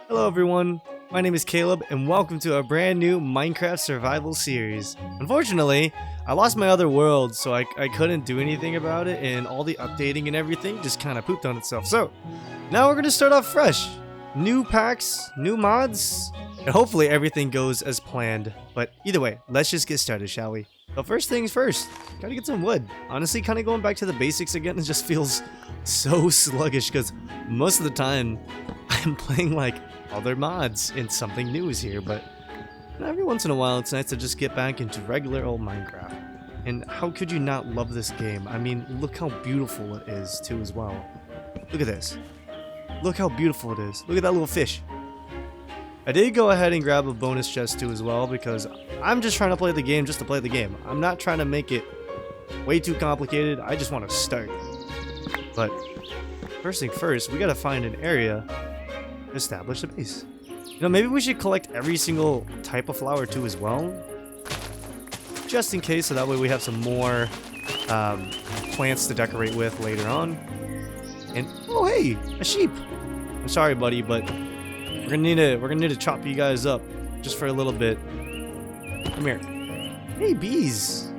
Hello everyone, my name is Caleb and welcome to a brand new Minecraft survival series. Unfortunately, I lost my other world, so I couldn't do anything about it, and all the updating and everything just kind of pooped on itself. So, now we're going to start off fresh. New packs, new mods, and hopefully everything goes as planned. But either way, let's just get started, shall we? So first things first, gotta get some wood. Honestly, kind of going back to the basics again, it just feels so sluggish because most of the time I'm playing like other mods and something new is here, but every once in a while it's nice to just get back into regular old Minecraft. And how could you not love this game? I mean, look how beautiful it is too as well. Look at this. Look how beautiful it is. Look at that little fish. I did go ahead and grab a bonus chest too as well because I'm just trying to play the game just to play the game. I'm not trying to make it way too complicated. I just want to start. But first thing first, we gotta find an area to establish a base. You know, maybe we should collect every single type of flower too as well, just in case, so that way we have some more plants to decorate with later on. And oh hey, a sheep. I'm sorry, buddy, but we're gonna need to chop you guys up just for a little bit. Come here. Hey, bees.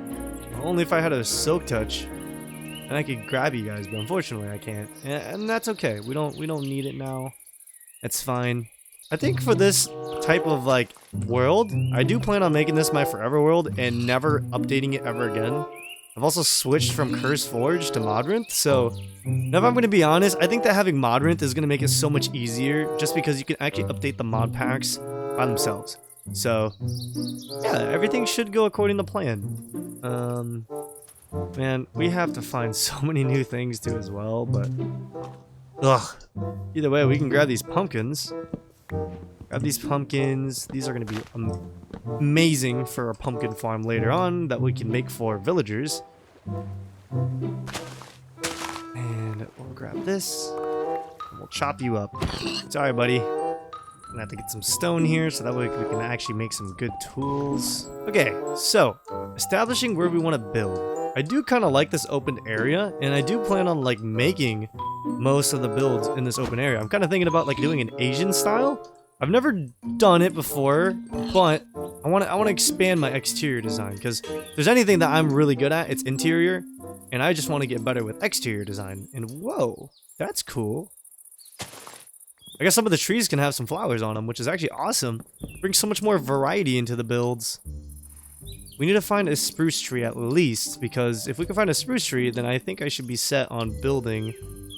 Only if I had a silk touch, and I could grab you guys, but unfortunately I can't. And that's okay. We don't need it now. It's fine. I think for this type of like world, I do plan on making this my forever world and never updating it ever again. I've also switched from Cursed Forge to Modrinth, so now if I'm going to be honest, I think that having Modrinth is going to make it so much easier just because you can actually update the mod packs by themselves. So, yeah, everything should go according to plan. Man, we have to find so many new things too as well, but ugh. Either way, we can grab these pumpkins. Grab these pumpkins. These are going to be amazing for a pumpkin farm later on that we can make for villagers. And we'll grab this. And we'll chop you up. Sorry, buddy. I'm gonna have to get some stone here so that way we can actually make some good tools. Okay, so establishing where we want to build. I do kind of like this open area, and I do plan on like making most of the builds in this open area. I'm kind of thinking about like doing an Asian style. I've never done it before, but I want to expand my exterior design because if there's anything that I'm really good at, it's interior, and I just want to get better with exterior design. And whoa, that's cool. I guess some of the trees can have some flowers on them, which is actually awesome. Brings so much more variety into the builds. We need to find a spruce tree at least, because if we can find a spruce tree, then I think I should be set on building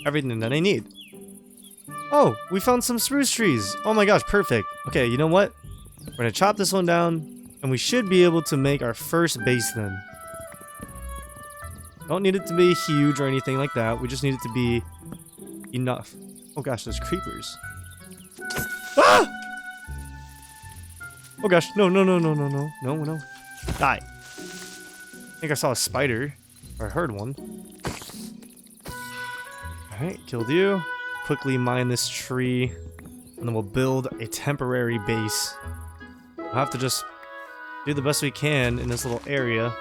everything that I need. Oh, we found some spruce trees. Oh my gosh, perfect. Okay, you know what? We're gonna chop this one down, and we should be able to make our first base then. Don't need it to be huge or anything like that. We just need it to be enough. Oh gosh, there's creepers. Ah! Oh gosh, no. Die. I think I saw a spider, or I heard one. Alright, killed you. Quickly mine this tree, and then we'll build a temporary base. We'll have to just do the best we can in this little area,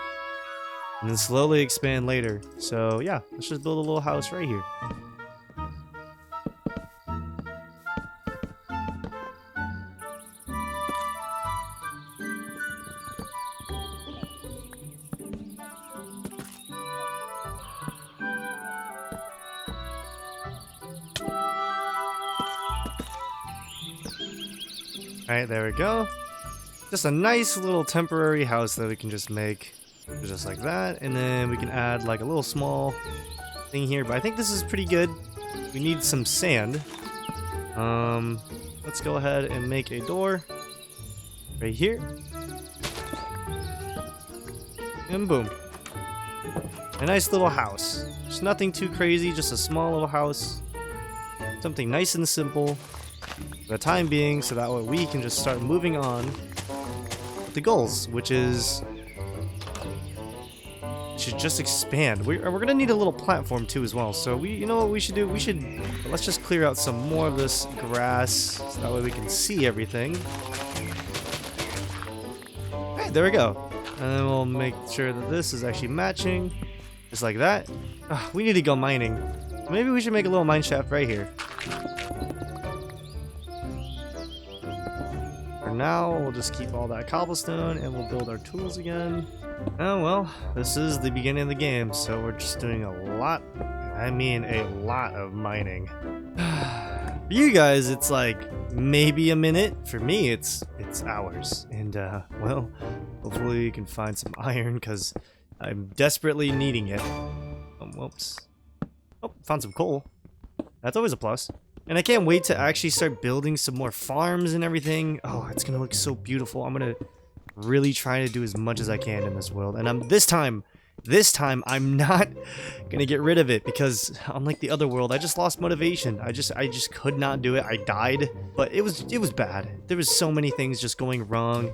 and then slowly expand later. So yeah, let's just build a little house right here. Alright, there we go. Just a nice little temporary house that we can just make. Just like that. And then we can add like a little small thing here. But I think this is pretty good. We need some sand. Let's go ahead and make a door. Right here. And boom. A nice little house. Just nothing too crazy. Just a small little house. Something nice and simple. For the time being, so that way we can just start moving on with the goals, which is should just expand. We're gonna need a little platform too as well. So you know what we should do? Let's just clear out some more of this grass so that way we can see everything. Alright, there we go. And then we'll make sure that this is actually matching, just like that. We need to go mining. Maybe we should make a little mine shaft right here. for now, we'll just keep all that cobblestone and we'll build our tools again. Oh well, this is the beginning of the game, so we're just doing a lot, I mean a lot of mining. For you guys, it's like maybe a minute. For me, it's hours. And well, hopefully you can find some iron because I'm desperately needing it. Whoops. Oh, found some coal. That's always a plus. And I can't wait to actually start building some more farms and everything. Oh, it's gonna look so beautiful. I'm gonna really try to do as much as I can in this world. And this time I'm not gonna get rid of it because unlike the other world, I just lost motivation. I just could not do it. I died, but it was bad. There was so many things just going wrong.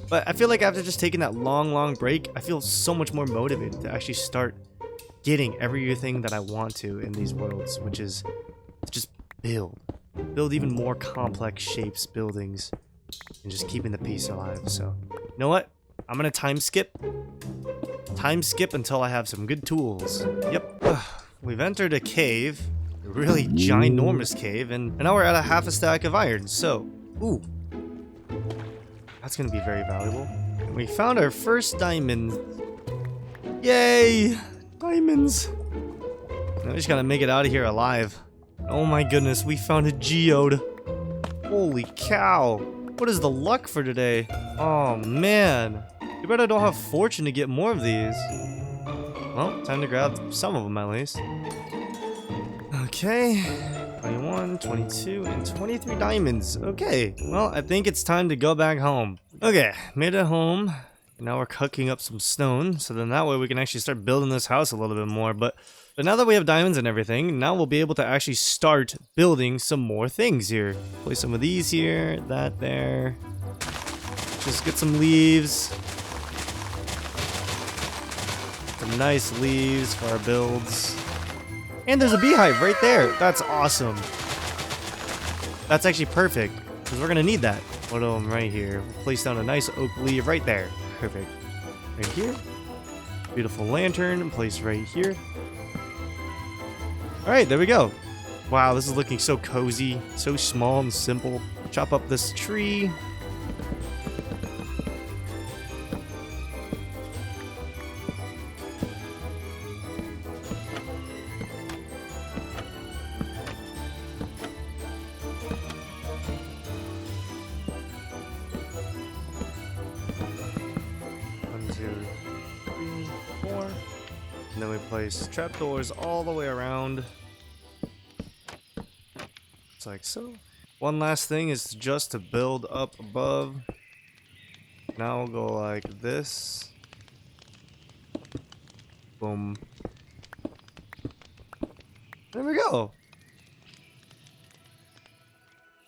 But I feel like after just taking that long break, I feel so much more motivated to actually start getting everything that I want to in these worlds, which is to just build even more complex shapes, buildings, and just keeping the peace alive. So, you know what? I'm gonna time skip until I have some good tools. Yep. We've entered a cave, a really ginormous cave, and now we're at a half a stack of iron. So, ooh, that's gonna be very valuable. And we found our first diamond. Yay! Diamonds. Now we just gotta make it out of here alive. Oh my goodness, we found a geode. Holy cow. What is the luck for today? Oh man. Too bad I don't have fortune to get more of these. Well, time to grab some of them at least. Okay. 21, 22, and 23 diamonds. Okay. Well, I think it's time to go back home. Okay, made it home. Now we're cooking up some stone, so then that way we can actually start building this house a little bit more. But now that we have diamonds and everything, now we'll be able to actually start building some more things here. Place some of these here, that there. Just get some leaves. Some nice leaves for our builds. And there's a beehive right there. That's awesome. That's actually perfect, because we're going to need that. Put them right here. Place down a nice oak leaf right there. Perfect. Right here. Beautiful lantern. Place right here. Alright, there we go. Wow, this is looking so cozy. So small and simple. Chop up this tree. And then we place trapdoors all the way around. It's like so. One last thing is just to build up above. Now we'll go like this. Boom. There we go.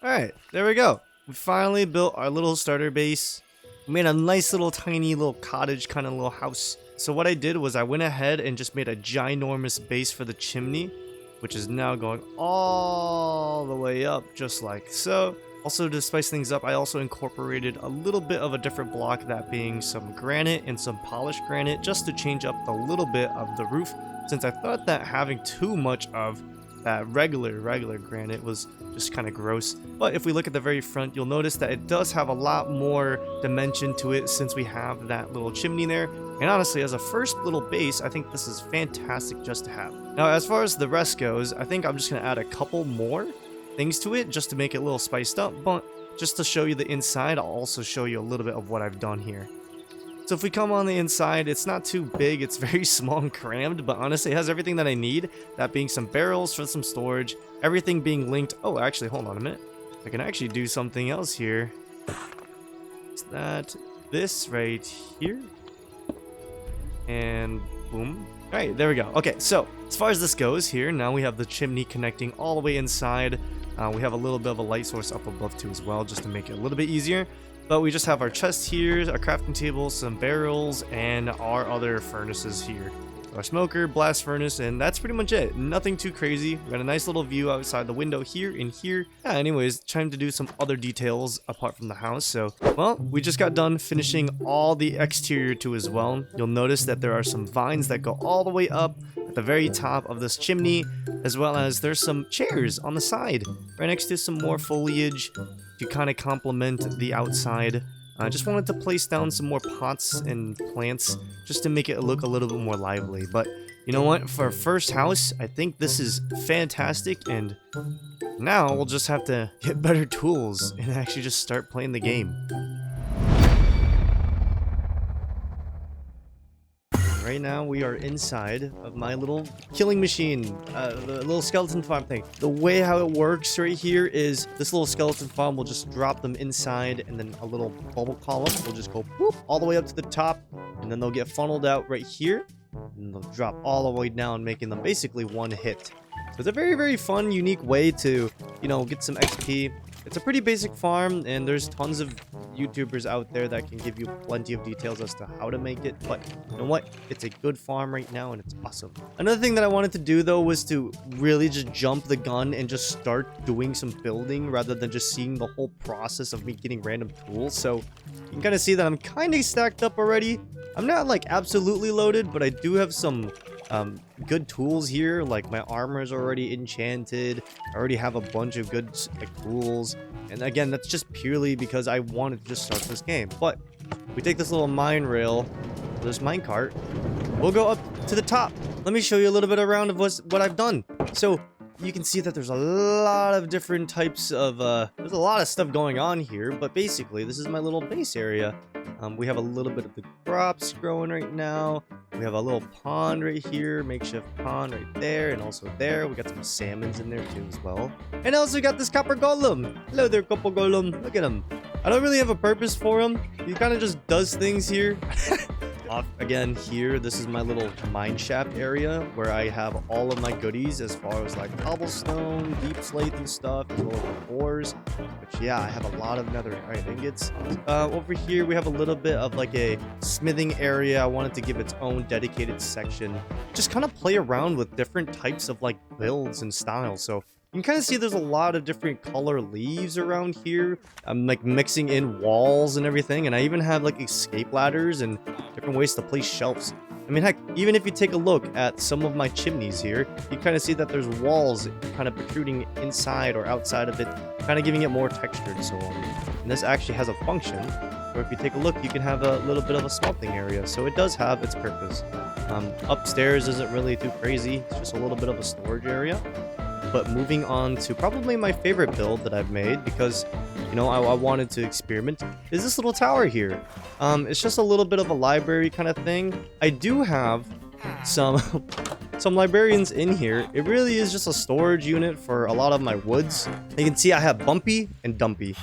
Alright, there we go. We finally built our little starter base. We made a nice little tiny little cottage kind of little house. So what I did was I went ahead and just made a ginormous base for the chimney, which is now going all the way up just like so. Also, to spice things up, I also incorporated a little bit of a different block, that being some granite and some polished granite, just to change up a little bit of the roof, since I thought that having too much of that regular granite was just kind of gross. But if we look at the very front, you'll notice that it does have a lot more dimension to it since we have that little chimney there. And honestly, as a first little base, I think this is fantastic just to have. Now, as far as the rest goes, I think I'm just going to add a couple more things to it just to make it a little spiced up. But just to show you the inside, I'll also show you a little bit of what I've done here. So if we come on the inside, it's not too big, it's very small and crammed, but honestly it has everything that I need, that being some barrels for some storage, everything being linked. Oh, actually, hold on a minute. I can actually do something else here. Is that this right here? And boom. Alright, there we go. Okay, so as far as this goes here, now we have the chimney connecting all the way inside. We have a little bit of a light source up above too as well, just to make it a little bit easier. But we just have our chest here, our crafting table, some barrels, and our other furnaces here. our smoker, blast furnace, and that's pretty much it. Nothing too crazy. We got a nice little view outside the window here and here. Yeah, anyways, time to do some other details apart from the house. So, well, we just got done finishing all the exterior too as well. You'll notice that there are some vines that go all the way up at the very top of this chimney, as well as there's some chairs on the side right next to some more foliage to kind of complement the outside. I just wanted to place down some more pots and plants just to make it look a little bit more lively. But you know what? For our first house, I think this is fantastic. And now we'll just have to get better tools and actually just start playing the game. Right now we are inside of my little killing machine, the little skeleton farm thing. The way how it works right here is this little skeleton farm will just drop them inside, and then a little bubble column will just go whoop, all the way up to the top, and then they'll get funneled out right here, and they'll drop all the way down, making them basically one hit. So it's a very, very fun, unique way to, you know, get some XP. It's a pretty basic farm, and there's tons of YouTubers out there that can give you plenty of details as to how to make it, but you know what? It's a good farm right now, and it's awesome. Another thing that I wanted to do, though, was to really just jump the gun and just start doing some building rather than just seeing the whole process of me getting random tools. So you can kind of see that I'm kind of stacked up already. I'm not like absolutely loaded, but I do have some good tools here. Like my armor is already enchanted. I already have a bunch of good like tools, and again, that's just purely because I wanted to just start this game. But we take this little mine rail, this minecart, we'll go up to the top. Let me show you a little bit around of what I've done. So you can see that there's a lot of different types of there's a lot of stuff going on here, but basically this is my little base area. We have a little bit of the crops growing right now. We have a little pond right here, makeshift pond right there, and also there. We got some salmons in there too as well. And I also got this copper golem. Hello there, copper golem. Look at him. I don't really have a purpose for him. He kind of just does things here. Off again here, this is my little mine shaft area where I have all of my goodies as far as like cobblestone, deep slate and stuff, as well as the ores. Which yeah, I have a lot of netherite ingots. Over here we have a little bit of like a smithing area. I wanted to give its own dedicated section. Just kind of play around with different types of like builds and styles. So you can kind of see there's a lot of different color leaves around here. I'm like mixing in walls and everything, and I even have like escape ladders and different ways to place shelves. I mean, heck, even if you take a look at some of my chimneys here, you kind of see that there's walls kind of protruding inside or outside of it, kind of giving it more texture and so on. And this actually has a function where if you take a look, you can have a little bit of a smelting area. So it does have its purpose. Upstairs isn't really too crazy. It's just a little bit of a storage area. But moving on to probably my favorite build that I've made, because you know I wanted to experiment, is this little tower here. It's just a little bit of a library kind of thing. I do have some librarians in here. It really is just a storage unit for a lot of my woods. You can see I have Bumpy and Dumpy.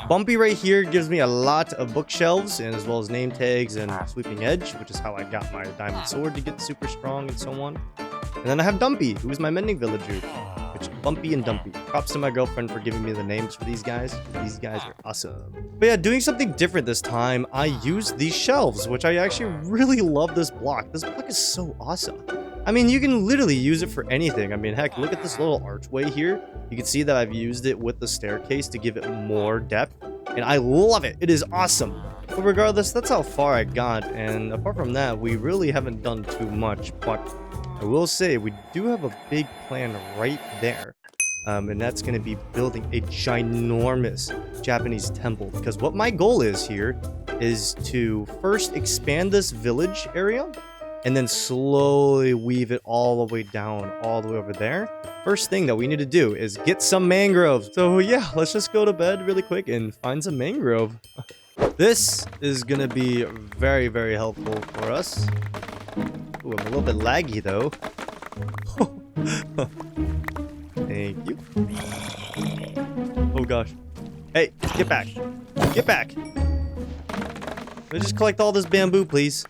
Bumpy right here gives me a lot of bookshelves, and as well as name tags and sweeping edge, which is how I got my diamond sword to get super strong and so on. And then I have Dumpy, who is my mending villager. Which, Bumpy and Dumpy. Props to my girlfriend for giving me the names for these guys. These guys are awesome. But yeah, doing something different this time, I used these shelves, which I actually really love this block. This block is so awesome. I mean, you can literally use it for anything. I mean, heck, look at this little archway here. You can see that I've used it with the staircase to give it more depth. And I love it. It is awesome. But regardless, that's how far I got. And apart from that, we really haven't done too much. But I will say we do have a big plan right there, and that's going to be building a ginormous Japanese temple, because what my goal is here is to first expand this village area and then slowly weave it all the way down, all the way over there. First thing that we need to do is get some mangroves. So yeah, let's just go to bed really quick and find some mangrove. This is going to be very, very helpful for us. Ooh, I'm a little bit laggy though. Thank you. Oh gosh. Hey, get back. Get back. Let me just collect all this bamboo, please.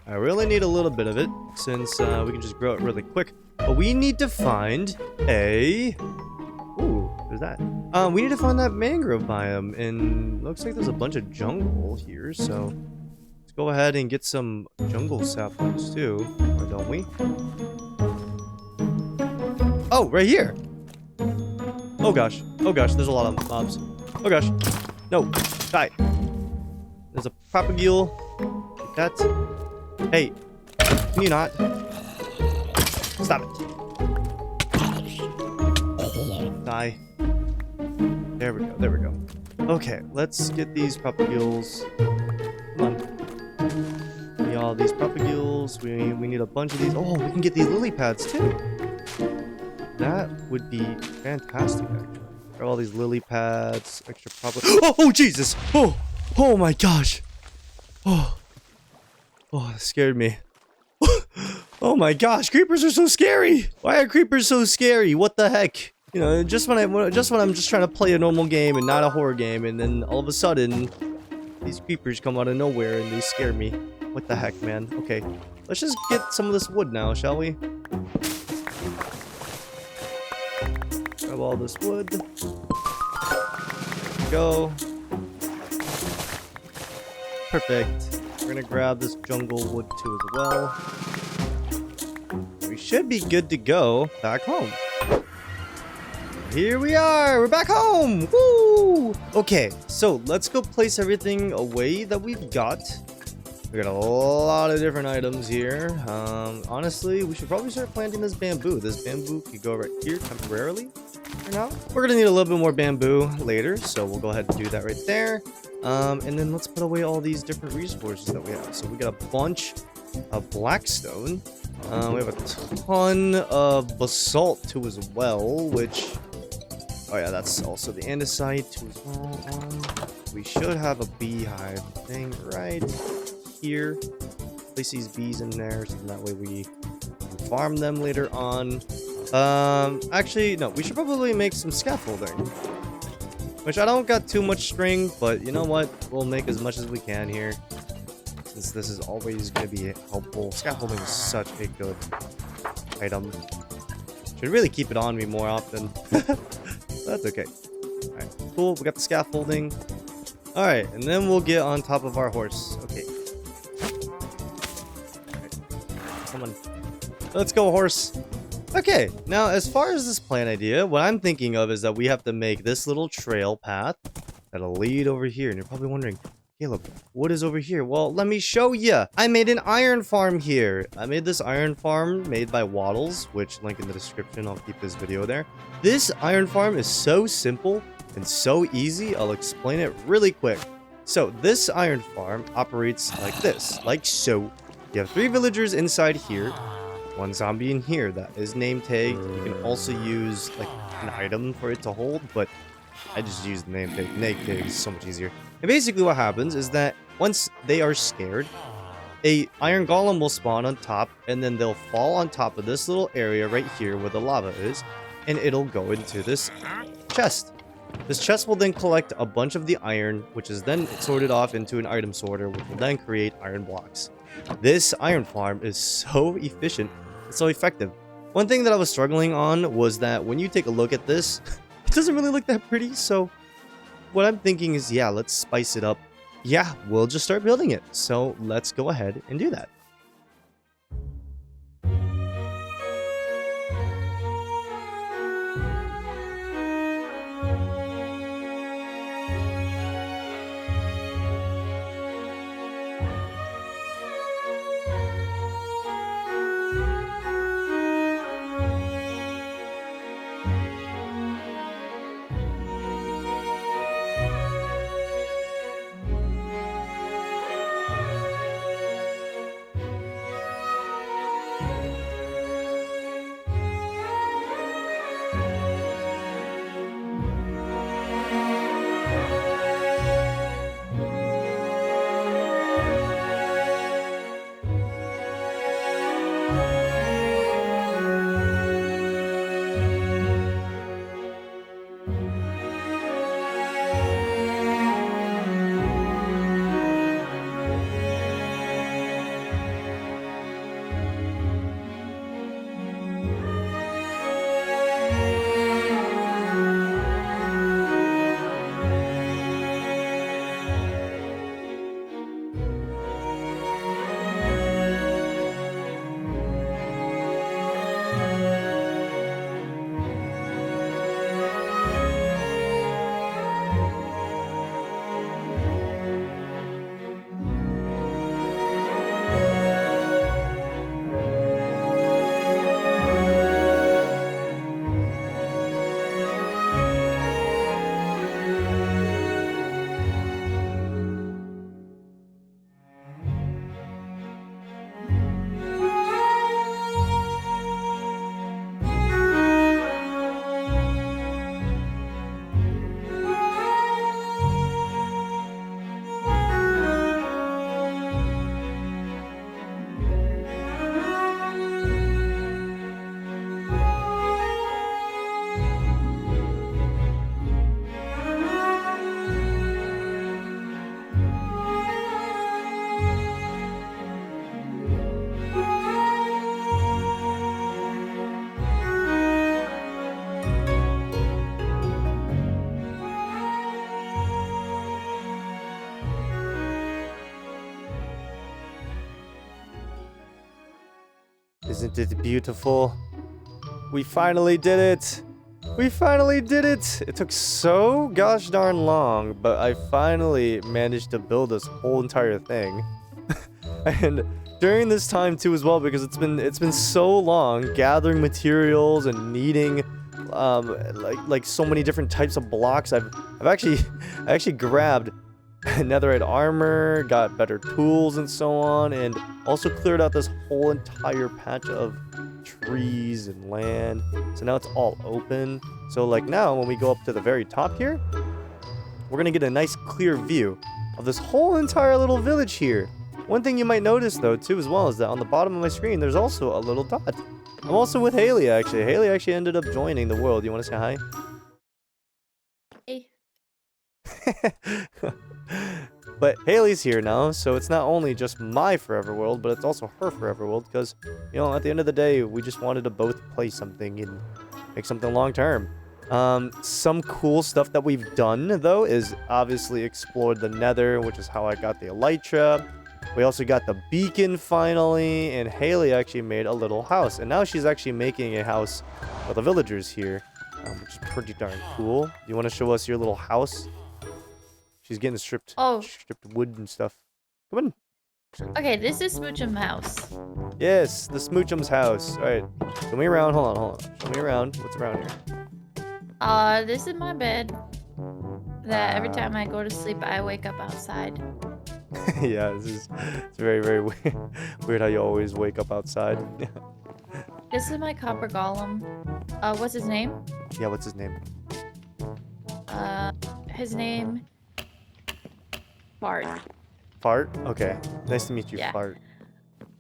I really need a little bit of it, since we can just grow it really quick. But we need to find a... Ooh, there's that. We need to find that mangrove biome, and looks like there's a bunch of jungle here, so... Let's go ahead and get some jungle saplings too, or don't we? Oh, right here! Oh gosh, there's a lot of mobs. Oh gosh, no, die. There's a propagule. Like that. Hey, can you not? Stop it. Die. There we go. Okay, let's get these propagules. Come on. Give me all these propagules. We need a bunch of these. Oh, we can get these lily pads too. That would be fantastic, actually. Grab all these lily pads, extra propagules. Oh, Jesus! Oh my gosh! Oh, that scared me. Oh my gosh, creepers are so scary! Why are creepers so scary? What the heck? You know, just when I'm just trying to play a normal game and not a horror game, and then all of a sudden, these creepers come out of nowhere and they scare me. What the heck, man? Okay, let's just get some of this wood now, shall we? Grab all this wood. There we go. Perfect. We're gonna grab this jungle wood too as well. We should be good to go back home. Here we are! We're back home! Woo! Okay, so let's go place everything away that we've got. We got a lot of different items here. Honestly, we should probably start planting this bamboo. This bamboo could go right here temporarily for now. We're gonna need a little bit more bamboo later, so we'll go ahead and do that right there. And then let's put away all these different resources that we have. So we got a bunch of blackstone. We have a ton of basalt too as well, which... Oh yeah, that's also the andesite too as well. We should have a beehive thing right here. Place these bees in there so that way we can farm them later on. Actually, no, we should probably make some scaffolding. Which I don't got too much string, but you know what? We'll make as much as we can here. Since this is always going to be helpful. Scaffolding is such a good item. Should really keep it on me more often. That's okay. Alright, cool. We got the scaffolding. Alright, and then we'll get on top of our horse. Okay. Alright. Come on. Let's go, horse. Okay, now as far as this plan idea, what I'm thinking of is that we have to make this little trail path that'll lead over here. And you're probably wondering, Caleb, what is over here? Well, let me show you. I made an iron farm here. I made this iron farm made by Waddles, which link in the description. I'll keep this video there. This iron farm is so simple and so easy. I'll explain it really quick. So this iron farm operates like this, like so. You have 3 villagers inside here, 1 zombie in here that is name tagged. You can also use like an item for it to hold, but I just use the name tag. Name tag is so much easier. And basically what happens is that once they are scared, a iron golem will spawn on top, and then they'll fall on top of this little area right here where the lava is, and it'll go into this chest. This chest will then collect a bunch of the iron, which is then sorted off into an item sorter, which will then create iron blocks. This iron farm is so efficient, it's so effective. One thing that I was struggling on was that when you take a look at this, it doesn't really look that pretty, so what I'm thinking is, yeah, let's spice it up. Yeah, we'll just start building it. So let's go ahead and do that. Isn't it beautiful? We finally did it! We finally did it! It took so gosh darn long, but I finally managed to build this whole entire thing. And during this time too as well, because it's been so long gathering materials and needing like so many different types of blocks. I actually grabbed netherite armor, got better tools and so on, and also cleared out this whole entire patch of trees and land. So now it's all open. So like now when we go up to the very top here, we're gonna get a nice clear view of this whole entire little village here. One thing you might notice though too as well is that on the bottom of my screen there's also a little dot. I'm also with Haley actually. Haley actually ended up joining the world. You want to say hi? Hey. But Haley's here now, so it's not only just my forever world, but it's also her forever world, because, you know, at the end of the day, we just wanted to both play something and make something long term. Some cool stuff that we've done, though, is obviously explored the nether, which is how I got the elytra. We also got the beacon finally, and Haley actually made a little house. And now she's actually making a house for the villagers here, which is pretty darn cool. Do you want to show us your little house? She's getting stripped wood and stuff. Come on. Okay, this is Smoochum's house. Yes, the Smoochum's house. All right, show me around. Hold on. Show me around. What's around here? This is my bed. That every time I go to sleep, I wake up outside. Yeah, it's very, very weird. Weird how you always wake up outside. This is my copper golem. What's his name? Yeah, what's his name? His name... Fart. Fart? Okay. Nice to meet you, Yeah. Fart.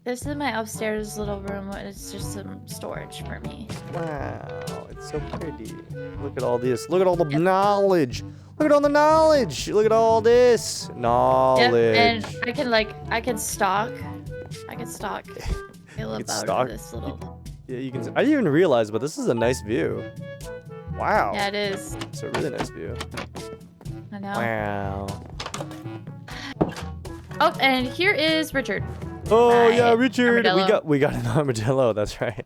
This is my upstairs little room. It's just some storage for me. Wow, it's so pretty. Look at all this. Look at all the knowledge. Look at all the knowledge. Look at all this knowledge. Yep, and I can stalk Caleb out stalk? of this little... Yeah, you can. I didn't even realize, but this is a nice view. Wow. Yeah, it is. It's a really nice view. I know. Wow. Oh, and here is Richard. Oh yeah, Richard. Armadillo. We got an armadillo. That's right.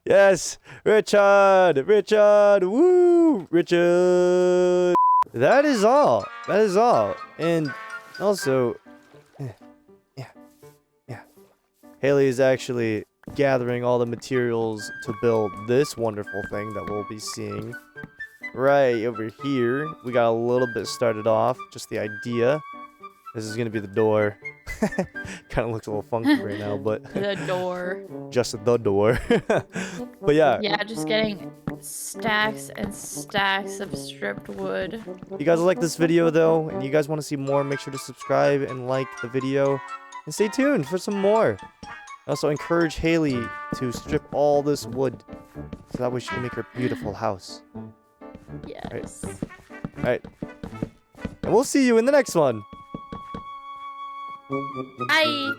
Yes, Richard. Woo, Richard. That is all. And also, yeah. Haley is actually gathering all the materials to build this wonderful thing that we'll be seeing right over here. We got a little bit started off, just the idea. This is gonna be the door. Kind of looks a little funky right now, but The door. just the door. But yeah. Yeah, just getting stacks and stacks of stripped wood. You guys like this video though, and you guys want to see more, make sure to subscribe and like the video, and stay tuned for some more. I also encourage Haley to strip all this wood, so that way she can make her beautiful house. Yes. Alright. And we'll see you in the next one. Bye.